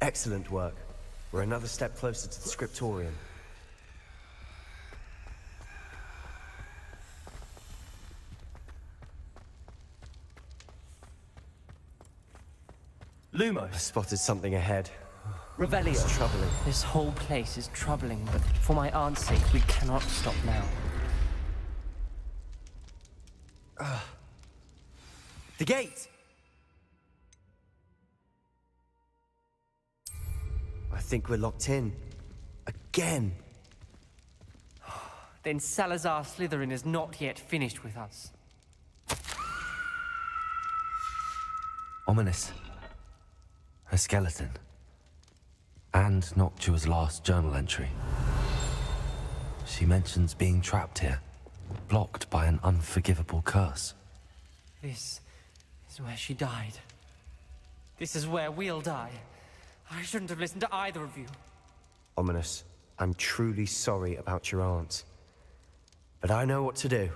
Excellent work. We're another step closer to the scriptorium. I Lumos. spotted something ahead. Revelio. It's troubling. This whole place is troubling, but for my aunt's sake, we cannot stop now. The gate! I think we're locked in. Again. Then Salazar Slytherin is not yet finished with us. Ominous. A skeleton. And Noctua's last journal entry. She mentions being trapped here, blocked by an unforgivable curse. This is where she died. This is where we'll die. I shouldn't have listened to either of you. Ominous, I'm truly sorry about your aunt. But I know what to do.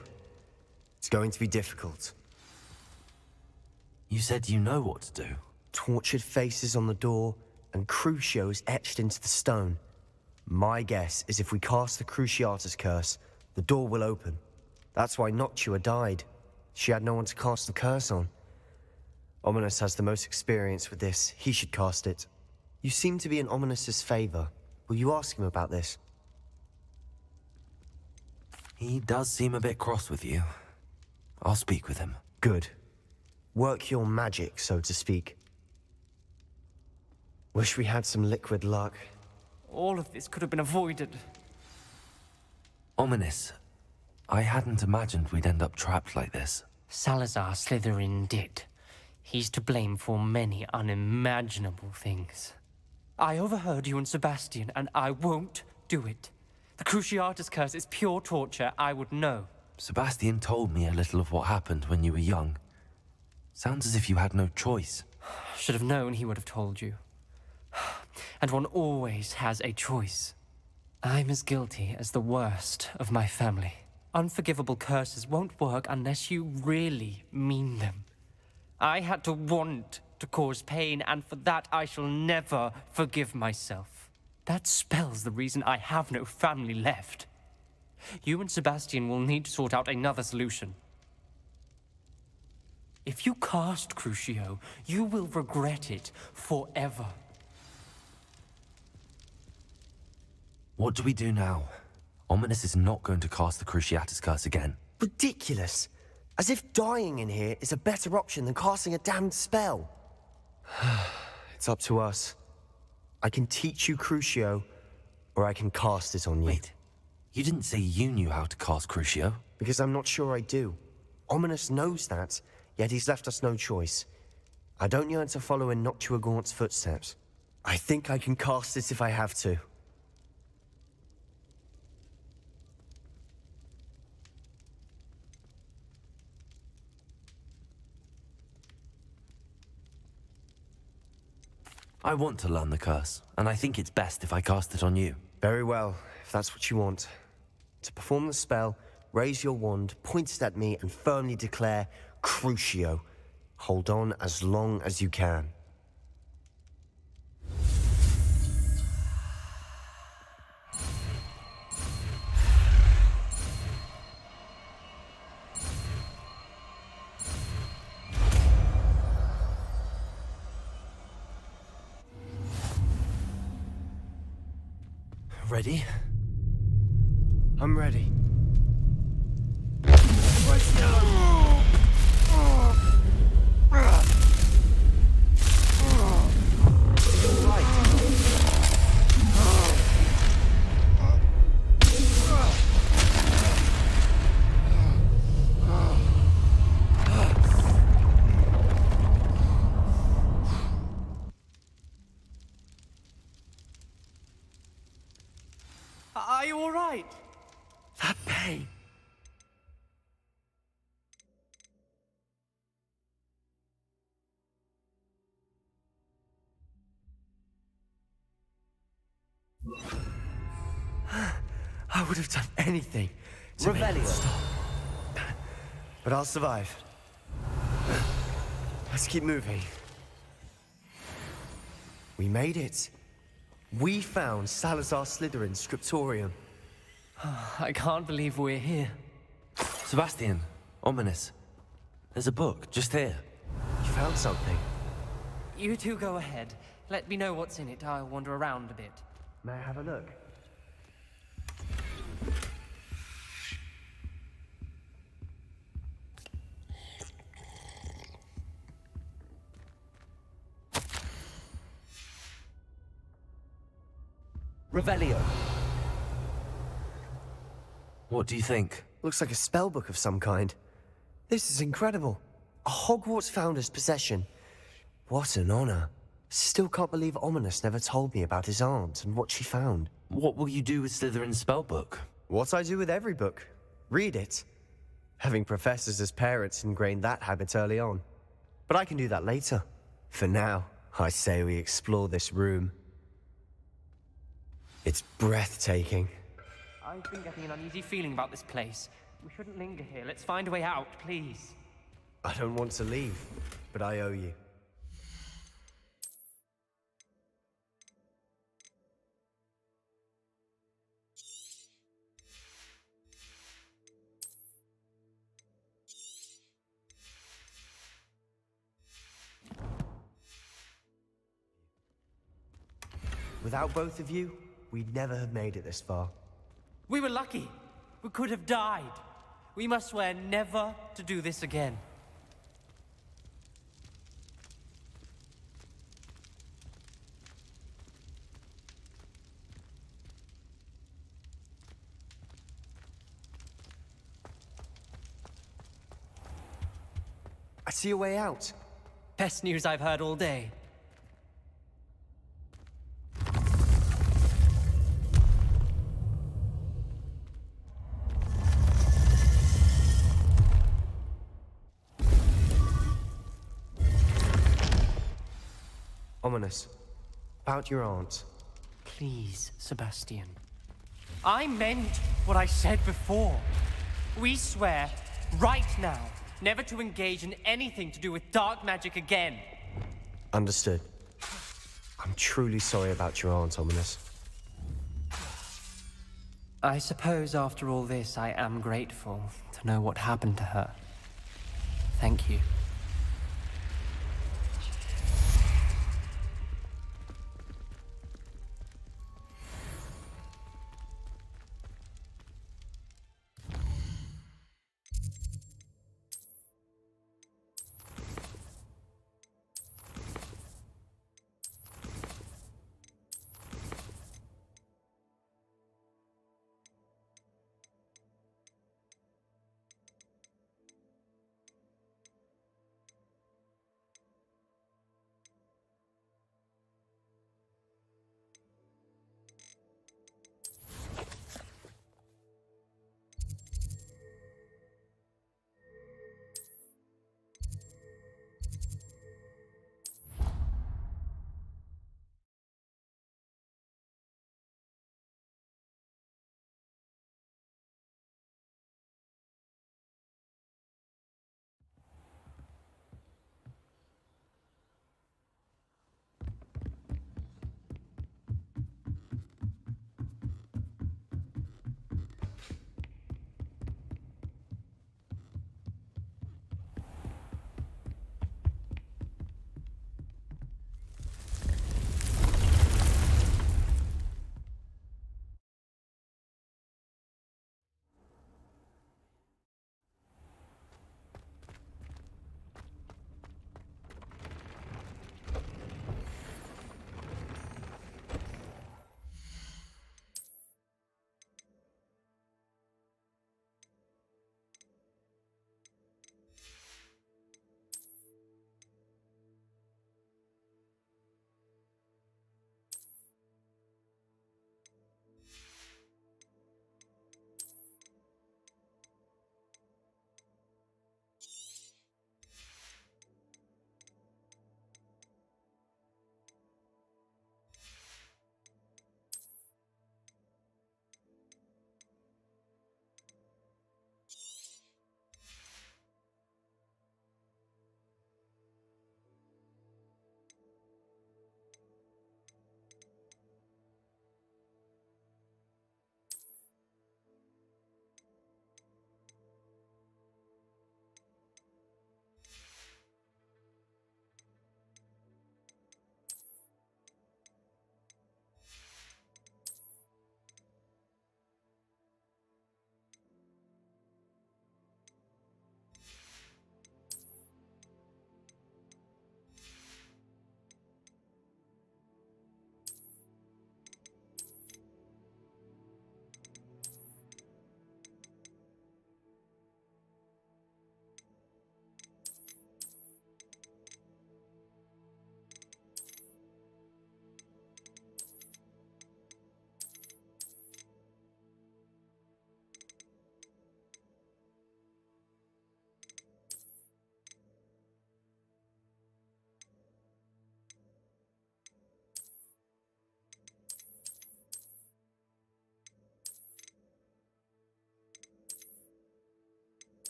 It's going to be difficult. You said you know what to do. Tortured faces on the door, and Crucios etched into the stone. My guess is if we cast the Cruciatus curse, the door will open. That's why Noctua died. She had no one to cast the curse on. Ominous has the most experience with this. He should cast it. You seem to be in Ominous's favor. Will you ask him about this? He does seem a bit cross with you. I'll speak with him. Good. Work your magic, so to speak. Wish we had some liquid luck. All of this could have been avoided. Ominous. I hadn't imagined we'd end up trapped like this. Salazar Slytherin did. He's to blame for many unimaginable things. I overheard you and Sebastian, and I won't do it. The Cruciatus curse is pure torture, I would know. Sebastian told me a little of what happened when you were young. Sounds as if you had no choice. Should have known he would have told you. And one always has a choice. I'm as guilty as the worst of my family. Unforgivable curses won't work unless you really mean them. I had to want to cause pain, and for that I shall never forgive myself. That spell's the reason I have no family left. You and Sebastian will need to sort out another solution. If you cast Crucio, you will regret it forever. What do we do now? Ominous is not going to cast the Cruciatus curse again. Ridiculous. As if dying in here is a better option than casting a damned spell. It's up to us. I can teach you Crucio, or I can cast it on you. Wait, you didn't say you knew how to cast Crucio? Because I'm not sure I do. Ominous knows that, yet he's left us no choice. I don't yearn to follow in Noctua Gaunt's footsteps. I think I can cast it if I have to. I want to learn the curse, and I think it's best if I cast it on you. Very well, if that's what you want. To perform the spell, raise your wand, point it at me, and firmly declare, Crucio. Hold on as long as you can. Ready? I'm ready. Are you all right? That pain. I would have done anything to make it stop. But I'll survive. Let's keep moving. We made it. We found Salazar Slytherin's scriptorium. I can't believe we're here. Sebastian, Ominous. There's a book just here. You found something. You two go ahead. Let me know what's in it. I'll wander around a bit. May I have a look? Revelio. What do you think? Looks like a spellbook of some kind. This is incredible. A Hogwarts founder's possession. What an honor. Still can't believe Ominous never told me about his aunt and what she found. What will you do with Slytherin's spellbook? What I do with every book. Read it. Having professors as parents ingrained that habit early on. But I can do that later. For now, I say we explore this room. It's breathtaking. I've been getting an uneasy feeling about this place. We shouldn't linger here. Let's find a way out, please. I don't want to leave, but I owe you. Without both of you, we'd never have made it this far. We were lucky. We could have died. We must swear never to do this again. I see a way out. Best news I've heard all day. Ominous. About your aunt. Please, Sebastian. I meant what I said before. We swear, right now, never to engage in anything to do with dark magic again. Understood. I'm truly sorry about your aunt, Ominous. I suppose after all this, I am grateful to know what happened to her. Thank you.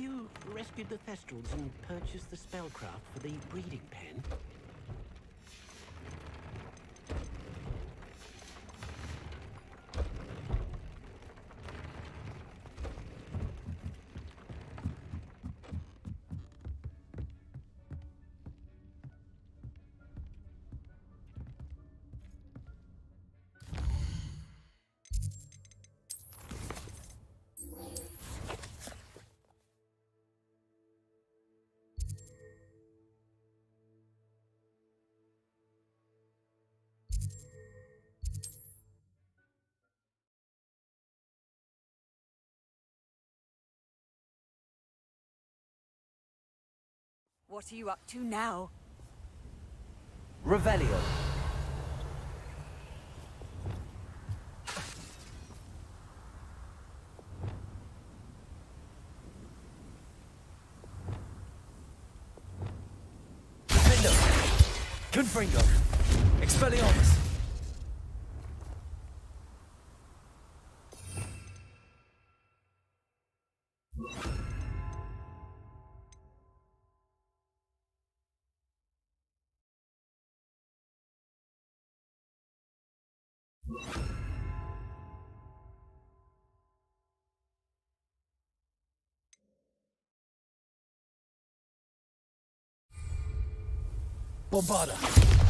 you rescued the Thestrals and purchased the spellcraft for the breeding pen? What are you up to now? Revelio. Defendo. Confringo. Expelliarmus. Bombarda.